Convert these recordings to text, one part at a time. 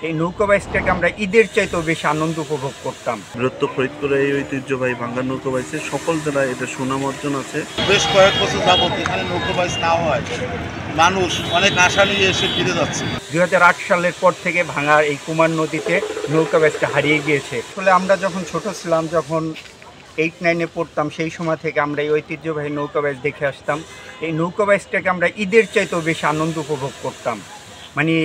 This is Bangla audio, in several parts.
এই নৌকা বাইচটাকে আমরা ঈদের চাইতেও বেশি আনন্দ উপভোগ করতাম। বৃহত্তর ফরিদপুরে এই ঐতিহ্যবাহী ভাঙ্গা নৌকা বাইচে সকল জেলায় এটা সুনাম অর্জন আছে। বেশ কয়েক বছর যাবত এখানে নৌকা বাইচ না হয় মানুষ অনেক আশা নিয়ে এসে ফিরে যাচ্ছে। 2008 সালের পর থেকে ভাঙার এই কুমার নদীতে নৌকা বাইচটা হারিয়ে গিয়েছে। আসলে আমরা যখন ছোট ছিলাম, যখন 8-9-এ পড়তাম, সেই সময় থেকে আমরা এই ঐতিহ্যবাহী নৌকা বাইচ দেখে আসতাম। এই নৌকা বাইচটাকে আমরা ঈদের চাইতেও বেশি আনন্দ উপভোগ করতাম। মানে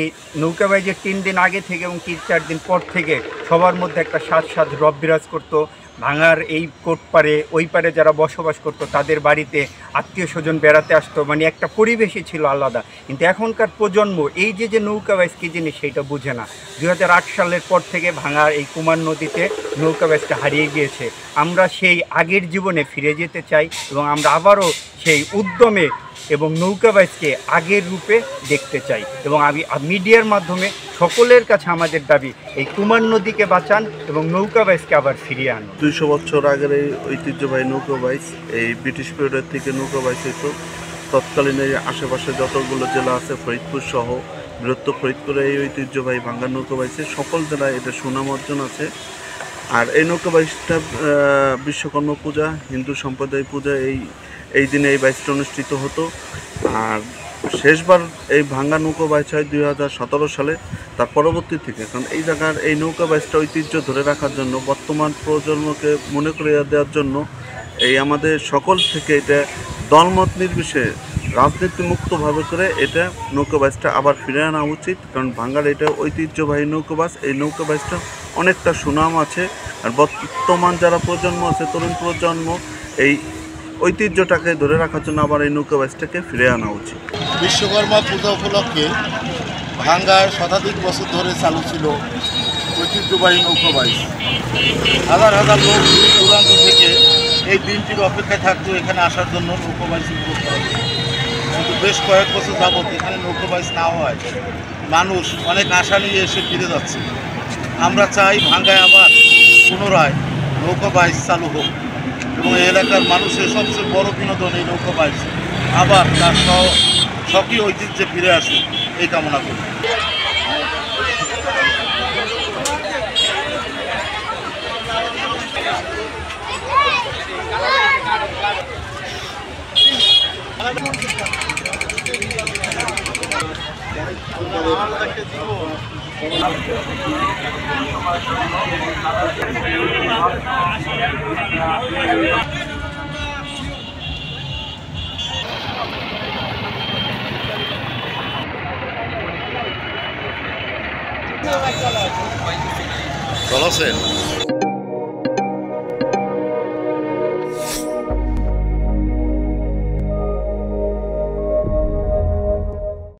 নৌকা বাইচের 3 দিন আগে থেকে এবং 3-4 দিন পর থেকে সবার মধ্যে একটা স্বাদ রব বিরাজ করতো। ভাঙার এই কোট পারে ওই পারে যারা বসবাস করতো তাদের বাড়িতে আত্মীয় স্বজন বেড়াতে আসতো, মানে একটা পরিবেশই ছিল আলাদা। কিন্তু এখনকার প্রজন্ম এই যে নৌকা বাইচ কী জিনিস সেইটা বুঝে না। 2008 সালের পর থেকে ভাঙার এই কুমার নদীতে নৌকা বাইচটা হারিয়ে গিয়েছে। আমরা সেই আগের জীবনে ফিরে যেতে চাই এবং আমরা আবারও সেই উদ্যমে এবং নৌকা বাইচকে আগের রূপে দেখতে চাই। এবং আমি মিডিয়ার মাধ্যমে সকলের কাছে আমাদের দাবি, এই কুমার নদীকে বাঁচান এবং নৌকা বাইচকে আবার ফিরিয়ে আনুন। 200 বছর আগের এই ঐতিহ্যবাহী নৌকা বাইচ এই ব্রিটিশ পিরিয়ডের থেকে নৌকা বাইচ হতো। তৎকালীন এই আশেপাশে যতগুলো জেলা আছে ফরিদপুর সহ বৃহত্তর ফরিদপুরে এই ঐতিহ্যবাহী ভাঙ্গা নৌকা বাইচে সকল জেলায় এটা সুনাম অর্জন আছে। আর এই নৌকা বাইচটা বিশ্বকর্মা পূজা, হিন্দু সম্প্রদায় পূজা এই দিনে এই বাইচটা অনুষ্ঠিত হতো। আর শেষবার এই ভাঙ্গা নৌকা বাইচ হয় 2017 সালে। তার পরবর্তী থেকে কারণ এই জায়গার এই নৌকা বাইচটা ঐতিহ্য ধরে রাখার জন্য, বর্তমান প্রজন্মকে মনে করিয়ে দেওয়ার জন্য এই আমাদের সকল থেকে এটা দলমত নির্বিশেষে রাজনীতি মুক্তভাবে করে এটা নৌকা বাইচটা আবার ফিরে আনা উচিত। কারণ ভাঙ্গার এটা ঐতিহ্যবাহী নৌকা বাইচ, এই নৌকা বাইচটা অনেকটা সুনাম আছে। আর বর্তমান যারা প্রজন্ম আছে, তরুণ প্রজন্ম, এই ঐতিহ্যটাকে ধরে রাখার জন্য আবার এই নৌকা বাইচটাকে ফিরে আনা উচিত। বিশ্বকর্মা পূজা উপলক্ষে ভাঙ্গায় শতাধিক বছর ধরে চালু ছিল ঐতিহ্যবাহী নৌকা বাইচ। হাজার হাজার লোক দূর দূরান্ত থেকে এই দিনটির অপেক্ষায় থাকতো এখানে আসার জন্য নৌকা বাইচ উপভোগ করার জন্য। কিন্তু বেশ কয়েক বছর যাবত এখানে নৌকা বাইচ না হয় মানুষ অনেক আশা নিয়ে এসে ফিরে যাচ্ছে। আমরা চাই ভাঙ্গায় আবার পুনরায় নৌকা বাইচ চালু হোক এবং এই এলাকার মানুষের সবচেয়ে বড় বিনোদন এই নৌকা বাইচ আবার তার স্বকীয় ঐতিহ্যে ফিরে আসুক, এই কামনা করি। ভালো আছেন?